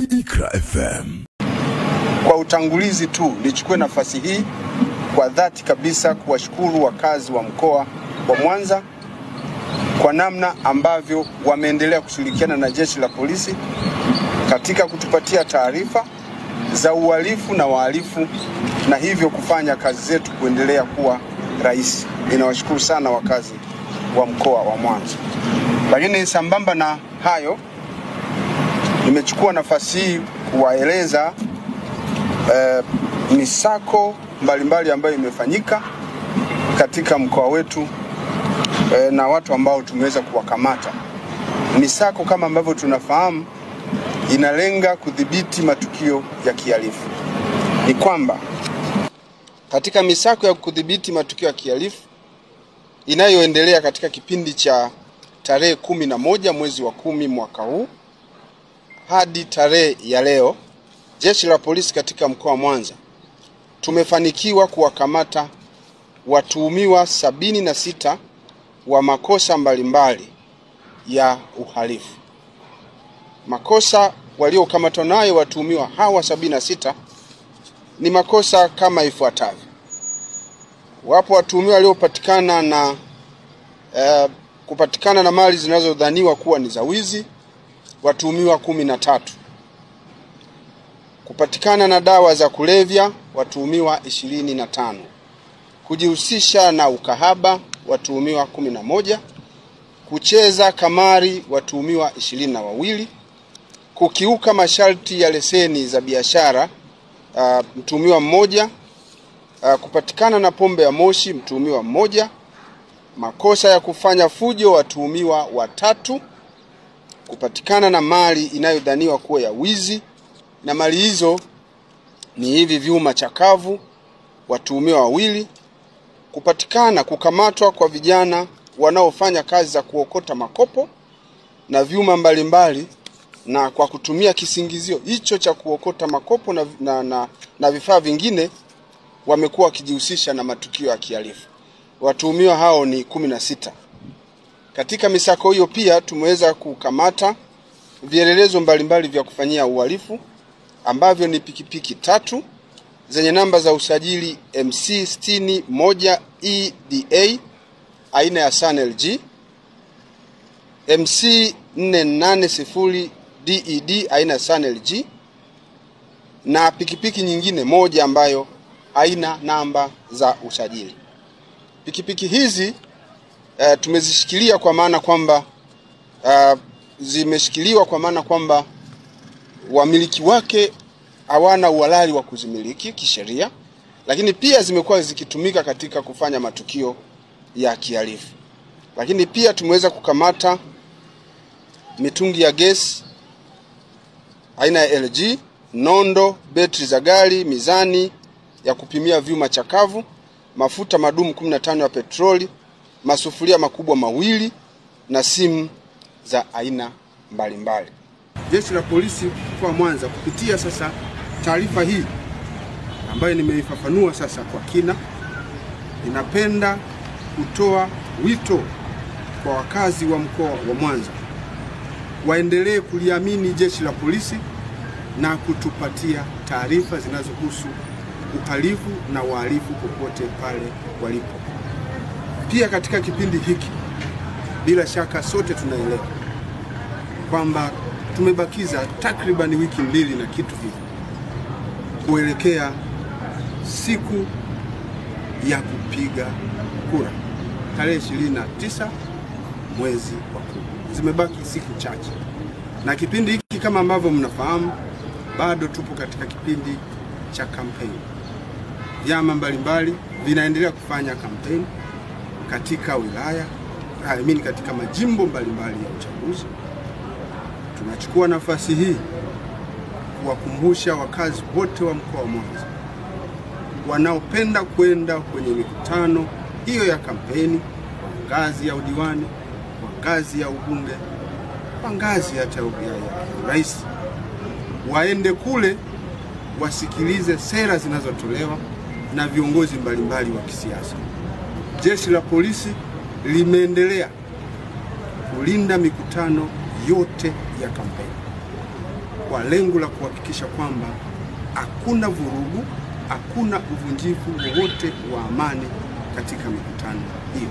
Iqra FM. Kwa utangulizi tu, nichukue nafasi hii kwa dhati kabisa kuwashukuru wakazi wa mkoa wa Mwanza kwa namna ambavyo wameendelea kushirikiana na jeshi la polisi katika kutupatia taarifa za uhalifu na wahalifu, na hivyo kufanya kazi zetu kuendelea kuwa rahisi. Ninawashukuru sana wakazi wa mkoa wa Mwanza. Lakini sambamba na hayo, nimechukua nafasi hii kuwaeleza misako mbalimbali ambayo imefanyika katika mkoa wetu na watu ambao tumeweza kuwakamata. Misako kama ambavyo tunafahamu inalenga kudhibiti matukio ya kihalifu. Ni kwamba katika misako ya kudhibiti matukio ya kihalifu inayoendelea katika kipindi cha tarehe 11 mwezi wa 10 mwaka huu hadi tarehe ya leo, jeshi la polisi katika mkoa wa Mwanza tumefanikiwa kuwakamata watuhumiwa 76 wa makosa mbalimbali ya uhalifu. Makosa waliokamatwa nayo watuhumiwa hawa 76 ni makosa kama ifuatavyo. Wapo watuhumiwa waliopatikana na kupatikana na mali zinazodhaniwa kuwa ni za wizi, watuhumiwa 13. Kupatikana na dawa za kulevya, watuhumiwa 25. Kujihusisha na ukahaba, watuhumiwa 11. Kucheza kamari, watuhumiwa 22. Kukiuka masharti ya leseni za biashara, mtuhumiwa 1. Kupatikana na pombe ya moshi, mtuhumiwa 1. Makosa ya kufanya fujo, watuhumiwa 3. Kupatikana na mali inayodhaniwa kuwa ya wizi, na mali hizo ni hivi vyuma chakavu, watuhumiwa 2. Kukamatwa kwa vijana wanaofanya kazi za kuokota makopo na vyuma mbalimbali, na kwa kutumia kisingizio hicho cha kuokota makopo na vifaa vingine wamekuwa wakijihusisha na matukio ya kihalifu. Watuhumiwa hao ni 16. Katika misako hiyo pia tumeweza kukamata vielelezo mbalimbali vya kufanyia uhalifu ambavyo ni pikipiki 3 zenye namba za usajili MC60 1EDA aina ya San LG, MC480 DED aina ya San LG, na pikipiki nyingine moja ambayo haina namba za usajili. Pikipiki hizi tumezishikilia kwa maana kwamba zimeshikiliwa kwa maana kwamba wamiliki wake hawana uhalali wa kuzimiliki kisheria, lakini pia zimekuwa zikitumika katika kufanya matukio ya kihalifu. Lakini pia tumeweza kukamata mitungi ya gesi aina ya LG, nondo, betri za gari, mizani ya kupimia vyuma chakavu, mafuta madumu 15 ya petroli, masufuria makubwa 2 na simu za aina mbalimbali. Jeshi la polisi kwa Mwanza kupitia sasa taarifa hii ambayo nimeifafanua sasa kwa kina, inapenda kutoa wito kwa wakazi wa mkoa wa Mwanza waendelee kuliamini jeshi la polisi na kutupatia taarifa zinazohusu uhalifu na wahalifu popote pale walipo. Pia katika kipindi hiki bila shaka sote tunaelewa kwamba tumebakiza takriban wiki 2 na kitu hivi kuelekea siku ya kupiga kura tarehe 29 mwezi wa 10. Zimebaki siku chache, na kipindi hiki kama ambavyo mnafahamu bado tupo katika kipindi cha kampeni. Vyama mbalimbali vinaendelea kufanya kampeni katika wilaya, katika majimbo mbalimbali ya uchaguzi. Tunachukua nafasi hii kuwakumbusha wakazi wote wa mkoa wa Mwanza wanaopenda kwenda kwenye mikutano hiyo ya kampeni, kwa ngazi ya udiwani, kwa ngazi ya ubunge, kwa ngazi ya rais, waende kule wasikilize sera zinazotolewa na viongozi mbalimbali wa kisiasa. Jeshi la polisi limeendelea kulinda mikutano yote ya kampeni. kwa lengo la kuhakikisha kwamba hakuna vurugu, hakuna uvunjifu wowote wa amani katika mikutano hiyo.